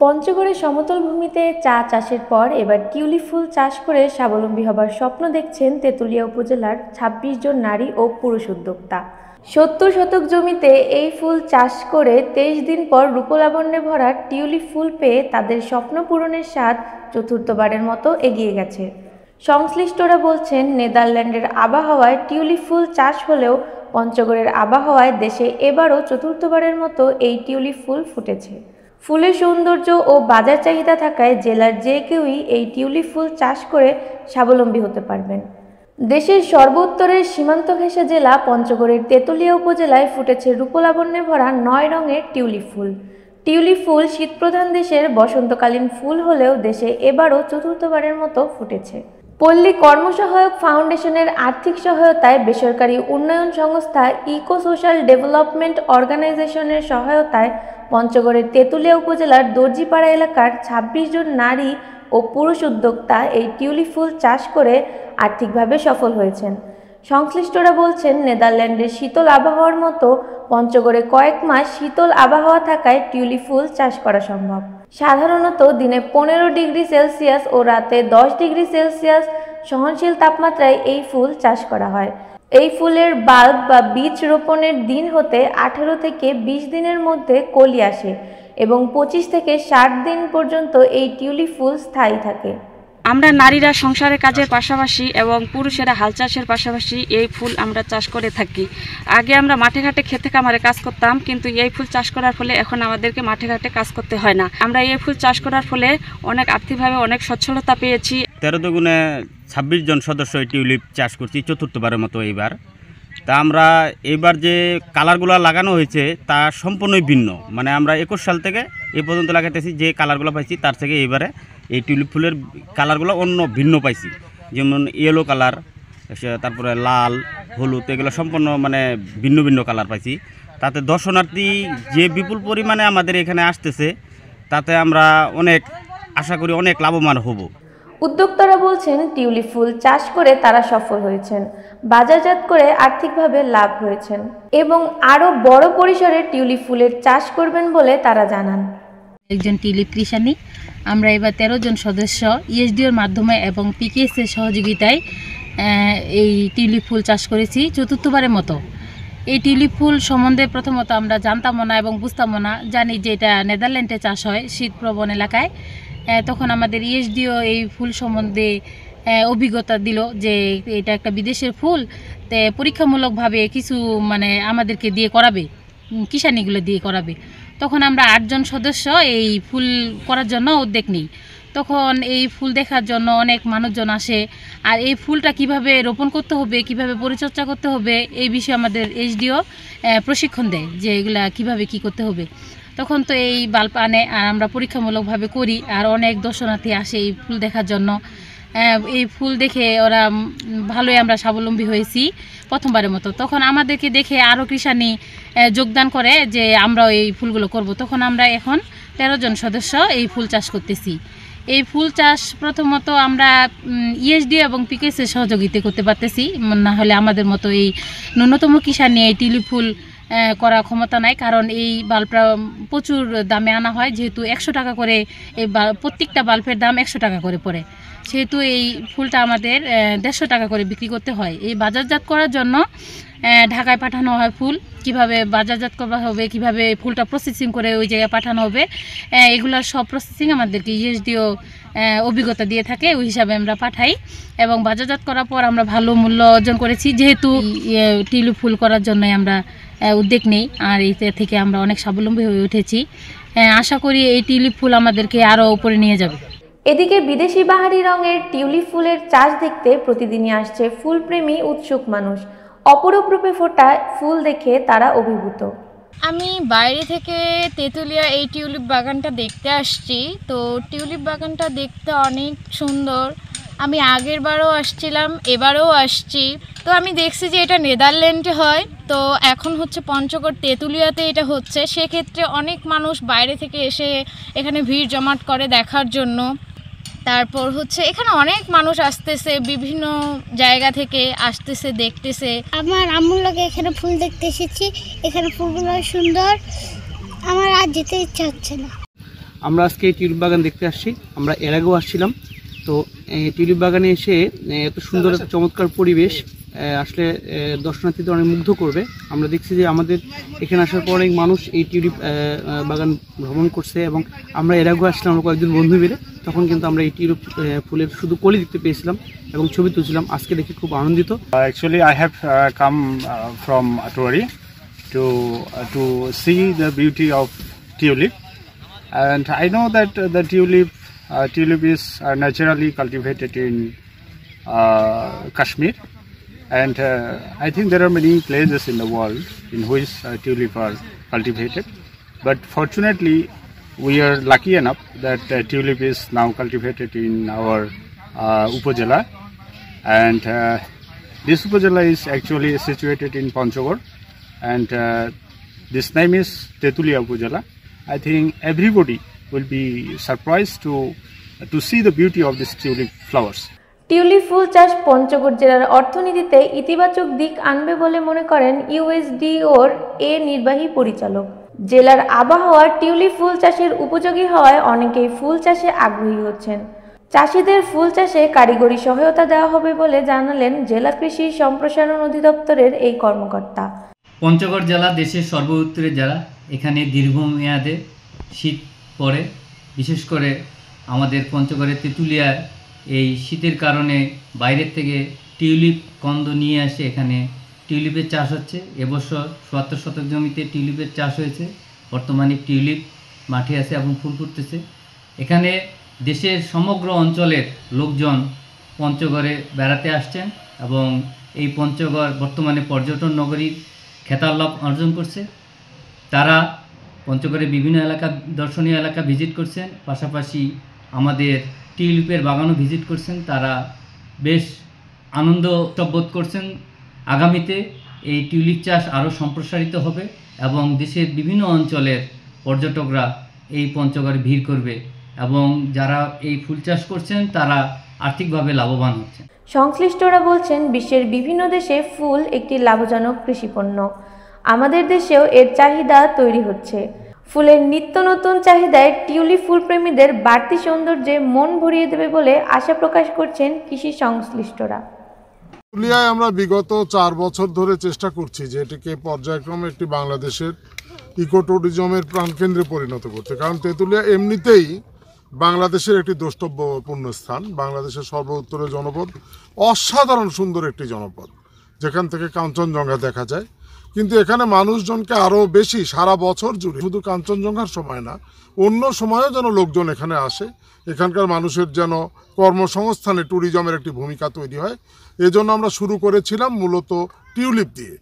পঞ্চগড়ের সমতল ভূমিতে চা চাষের পর এবার টিউলিপ ফুল চাষ করে স্বাবলম্বী হবার স্বপ্ন দেখছেন তেঁতুলিয়া উপজেলার ২৬ জন নারী ও পুরুষ উদ্যোক্তা। ৭০ শতক জমিতে এই ফুল চাষ করে ২৩ দিন পর রূপলাবণ্যে ভরা টিউলিপ ফুল পেয়ে তাদের স্বপ্ন পূরণের স্বাদ চতুর্থবারের মতো এগিয়ে গেছে। সংশ্লিষ্টরা বলছেন, নেদারল্যান্ডের আবহাওয়ায় টিউলিপ ফুল চাষ হলেও পঞ্চগড়ের আবহাওয়ায় দেশে এবারও চতুর্থবারের মতো এই টিউলিপ ফুল ফুটেছে। ফুলের সৌন্দর্য ও বাজার চাহিদা থাকায় জেলার যে কেউই এই টিউলিপ ফুল চাষ করে স্বাবলম্বী হতে পারবেন। দেশের সর্বোত্তরের সীমান্ত ঘেঁষা জেলা পঞ্চগড়ের তেঁতুলিয়া উপজেলায় ফুটেছে রূপলাবণ্যে ভরা ৯ রঙের টিউলিপ ফুল। টিউলিপ ফুল শীতপ্রধান দেশের বসন্তকালীন ফুল হলেও দেশে এবারও চতুর্থবারের মতো ফুটেছে। পল্লী কর্মসহায়ক ফাউন্ডেশনের আর্থিক সহায়তায় বেসরকারি উন্নয়ন সংস্থা ইকো সোশ্যাল ডেভেলপমেন্ট অর্গানাইজেশনের সহায়তায় পঞ্চগড়ের তেঁতুলিয়া উপজেলার দর্জিপাড়া এলাকার ২৬ জন নারী ও পুরুষ উদ্যোক্তা এই টিউলিপ ফুল চাষ করে আর্থিকভাবে সফল হয়েছেন। সংশ্লিষ্টরা বলছেন, নেদারল্যান্ডের শীতল আবহাওয়ার মতো পঞ্চগড়ে কয়েক মাস শীতল আবহাওয়া থাকায় টিউলিপ ফুল চাষ করা সম্ভব। সাধারণত দিনে ১৫ ডিগ্রি সেলসিয়াস ও রাতে ১০ ডিগ্রি সেলসিয়াস সহনশীল তাপমাত্রায় এই ফুল চাষ করা হয়। এই ফুলের বাল্ব বা বীজ রোপণের দিন হতে ১৮ থেকে ২০ দিনের মধ্যে কলি আসে এবং ২৫ থেকে ৬০ দিন পর্যন্ত এই টিউলিপ ফুল স্থায়ী থাকে। আমরা নারীরা সংসারের কাজের পাশাপাশি এবং পুরুষেরা হাল চাষের পাশাপাশি এই ফুল আমরা চাষ করে থাকি। আগে আমরা মাঠে ঘাটে খেতে খামারে কাজ করতাম, কিন্তু এই ফুল চাষ করার ফলে এখন আমাদেরকে মাঠে ঘাটে কাজ করতে হয় না। আমরা এই ফুল চাষ করার ফলে অনেক আর্থিকভাবে অনেক সচ্ছলতা পেয়েছি। ১৩ দুগুণে ২৬ জন সদস্য এই টিউলিপ চাষ করছি চতুর্থবারের মতো এইবার। তা আমরা এইবার যে কালারগুলো লাগানো হয়েছে তা সম্পূর্ণই ভিন্ন, মানে আমরা ২১ সাল থেকে এই পর্যন্ত লাগাইতেছি যে কালারগুলো পাইছি তার থেকে এইবারে এই টিউলিপ ফুলের কালারগুলো অন্য ভিন্ন পাইছি, যেমন ইয়েলো কালার, তারপরে লাল, হলুদ, এগুলো সম্পূর্ণ মানে ভিন্ন ভিন্ন কালার পাইছি। তাতে দর্শনার্থী যে বিপুল পরিমাণে আমাদের এখানে আসতেছে তাতে আমরা অনেক আশা করি অনেক লাভবান হব। উদ্যোক্তারা বলছেন, টিউলিপ ফুল চাষ করে তারা সফল হয়েছেন, বাজারজাত করে আর্থিকভাবে লাভ হয়েছেন এবং আরও বড় পরিসরে টিউলিপ ফুলের চাষ করবেন বলে তারা জানান। একজন টিউলিপ কৃষানী। আমরা এবার ১৩ জন সদস্য ইএসডিওর মাধ্যমে এবং পিকেএসের সহযোগিতায় এই টিউলিপ ফুল চাষ করেছি চতুর্থবারের মতো। এই টিউলিপ ফুল সম্বন্ধে প্রথমত আমরা জানতামও না এবং বুঝতামও না। জানি যে এটা নেদারল্যান্ডে চাষ হয় শীতপ্রবণ এলাকায়। তখন আমাদের ইএসডিও এই ফুল সম্বন্ধে অভিজ্ঞতা দিল যে এটা একটা বিদেশের ফুল, তে পরীক্ষামূলকভাবে কিছু মানে আমাদেরকে দিয়ে করাবে, কিষানিগুলো দিয়ে করাবে। তখন আমরা ৮ জন সদস্য এই ফুল করার জন্য উদ্যোগ নিই। তখন এই ফুল দেখার জন্য অনেক মানুষজন আসে, আর এই ফুলটা কিভাবে রোপণ করতে হবে, কিভাবে পরিচর্যা করতে হবে এই বিষয়ে আমাদের এইচডিও প্রশিক্ষণ দেয় যে এগুলা কিভাবে কি করতে হবে। তখন তো এই বাল্ব আনে আর আমরা পরীক্ষামূলকভাবে করি, আর অনেক দর্শনার্থী আসে এই ফুল দেখার জন্য। এই ফুল দেখে ওরা ভালোই আমরা স্বাবলম্বী হয়েছি প্রথমবারের মতো। তখন আমাদেরকে দেখে আরও কৃষানি যোগদান করে যে আমরাও এই ফুলগুলো করব। তখন আমরা এখন ১৩ জন সদস্য এই ফুল চাষ করতেছি। এই ফুল চাষ প্রথমত আমরা ইএসডি এবং পিকেএসের সহযোগিতা করতে পারতেছি, না হলে আমাদের মতো এই ন্যূনতম কৃষানি এই টিউলিপ ফুল করার ক্ষমতা নাই। কারণ এই বাল্বটা প্রচুর দামে আনা হয়, যেহেতু ১০০ টাকা করে এই প্রত্যেকটা বাল্বের দাম ১০০ টাকা করে পড়ে, সেহেতু এই ফুলটা আমাদের ১৫০ টাকা করে বিক্রি করতে হয়। এই বাজারজাত করার জন্য ঢাকায় পাঠানো হয় ফুল, কিভাবে বাজারজাত করা হবে, কিভাবে ফুলটা প্রসেসিং করে ওই জায়গায় পাঠানো হবে, এগুলোর সব প্রসেসিং আমাদেরকে ইএসডিও অভিজ্ঞতা দিয়ে থাকে। ওই হিসাবে আমরা পাঠাই এবং বাজারজাত করার পর আমরা ভালো মূল্য অর্জন করেছি। যেহেতু টিউলিপ ফুল করার জন্যই আমরা উদ্যোগ নেই, আর এই থেকে আমরা অনেক স্বাবলম্বী হয়ে উঠেছি। আশা করি এই টিউলিপ ফুল আমাদেরকে আরও উপরে নিয়ে যাবে। এদিকে বিদেশি বাহারি রঙের টিউলিপ ফুলের চাষ দেখতে প্রতিদিনই আসছে ফুলপ্রেমী উৎসুক মানুষ। অপরূপ রূপে ফোটা ফুল দেখে তারা অভিভূত। আমি বাইরে থেকে তেঁতুলিয়া এই টিউলিপ বাগানটা দেখতে আসছি। তো টিউলিপ বাগানটা দেখতে অনেক সুন্দর। আমি আগের বারও আসছিলাম, এবারেও আসছি। তো আমি দেখছি যে এটা নেদারল্যান্ডে হয়, তো এখন হচ্ছে পঞ্চগড় তেঁতুলিয়াতে এটা হচ্ছে। সেক্ষেত্রে অনেক মানুষ বাইরে থেকে এসে এখানে ভিড় জমাট করে দেখার জন্য। তারপর হচ্ছে এখানে অনেক মানুষ আসতেছে, বিভিন্ন জায়গা থেকে আসতেছে, দেখতেছে। আমার আম্মুর লাগে এখানে ফুল দেখতে এসেছি। এখানে ফুলগুলো সুন্দর, আমার আর যেতে ইচ্ছা হচ্ছে না। আমরা আজকে এই টিউলিপ বাগান দেখতে আসছি। আমরা এর আগেও আসছিলাম। তো এই টিউলিপ বাগানে এসে এত সুন্দর একটা চমৎকার পরিবেশ আসলে দর্শনার্থীদের অনেক মুগ্ধ করবে। আমরা দেখছি যে আমাদের এখানে আসার পর অনেক মানুষ এই টিউলিপ বাগান ভ্রমণ করছে, এবং আমরা এর আগেও আসলাম আমরা কয়েকজন বন্ধু মিলে। তখন কিন্তু আমরা এই টিউলিপ ফুলের শুধু কলি দেখতে পেয়েছিলাম এবং ছবি তুলছিলাম। আজকে দেখে খুব আনন্দিত। Actually, I have come from Atwari to see the beauty of tulip, and I know that the tulip is naturally cultivated in Kashmir, and I think there are many places in the world in which tulip are cultivated, but fortunately we are lucky enough that tulip is now cultivated in our Upazila, and this Upazila is actually situated in Panchagor, and this name is Tetulia Upazila. I think everybody will be surprised to see the beauty of these tulip flowers. Tulip ফুল চাষ পঞ্চগড় জেলার অর্থনীতিতে ইতিবাচক দিক আনবে বলে মনে করেন ইউএসডিওর নির্বাহী পরিচালক। জেলার আবহাওয়া টিউলিপ ফুল চাষের উপযোগী হওয়ায় অনেকেই ফুল চাষে আগ্রহী হচ্ছেন। চাষিদের ফুল চাষে কারিগরি সহায়তা দেওয়া হবে বলে জানালেন জেলা কৃষি সম্প্রসারণ অধিদপ্তরের এই কর্মকর্তা। পঞ্চগড় জেলা দেশের সর্বোত্তরের জেলা। এখানে দীর্ঘমেয়াদে শীত পড়ে, বিশেষ করে আমাদের পঞ্চগড়ের তেঁতুলিয়ায় এই শীতের কারণে বাইরের থেকে টিউলিপ কন্দ নিয়ে আসে এখানে টিউলিপের চাষ হচ্ছে। এবছর ৭৭ শতক জমিতে টিউলিপের চাষ হয়েছে। বর্তমানে টিউলিপ মাঠে আছে এবং ফুল ফুটতেছে। এখানে দেশের সমগ্র অঞ্চলের লোকজন পঞ্চগড়ে বেড়াতে আসছেন এবং এই পঞ্চগড় বর্তমানে পর্যটন নগরীর খেতাব লাভ অর্জন করছে। তারা পঞ্চগড়ের বিভিন্ন এলাকা, দর্শনীয় এলাকা ভিজিট করছেন, পাশাপাশি আমাদের টিউলিপের বাগানও ভিজিট করছেন। তারা বেশ আনন্দ বোধ করছেন। আগামীতে এই টিউলিপ চাষ আরও সম্প্রসারিত হবে এবং দেশের বিভিন্ন অঞ্চলের পর্যটকরা এই পঞ্চগড়ে ভিড় করবে এবং যারা এই ফুল চাষ করছেন তারা আর্থিকভাবে লাভবান হচ্ছেন। সংশ্লিষ্টরা বলছেন বিশ্বের বিভিন্ন দেশে ফুল একটি লাভজনক কৃষিপণ্য। আমাদের দেশেও এর চাহিদা তৈরি হচ্ছে। ফুলের নিত্য নতুন চাহিদায় টিউলিপ ফুল প্রেমীদের বাড়তি সৌন্দর্যে মন ভরিয়ে দেবে বলে আশা প্রকাশ করছেন কৃষি সংশ্লিষ্টরা। তেঁতুলিয়ায় আমরা বিগত ৪ বছর ধরে চেষ্টা করছি যে এটিকে পর্যায়ক্রমে একটি বাংলাদেশের ইকো ট্যুরিজমের প্রাণকেন্দ্রে পরিণত করতে। কারণ তেঁতুলিয়া এমনিতেই বাংলাদেশের একটি দ্রষ্টব্যপূর্ণ স্থান, বাংলাদেশের সর্বোত্তরের জনপদ, অসাধারণ সুন্দর একটি জনপদ যেখান থেকে কাঞ্চনজঙ্ঘা দেখা যায়। কিন্তু এখানে মানুষজনকে আরও বেশি সারা বছর জুড়ে, শুধু কাঞ্চনজঙ্ঘার সময় না, অন্য সময়েও যেন লোকজন এখানে আসে, এখানকার মানুষের যেন কর্মসংস্থানে ট্যুরিজমের একটি ভূমিকা তৈরি হয়। এজন্য আমরা শুরু করেছিলাম মূলত টিউলিপ দিয়ে।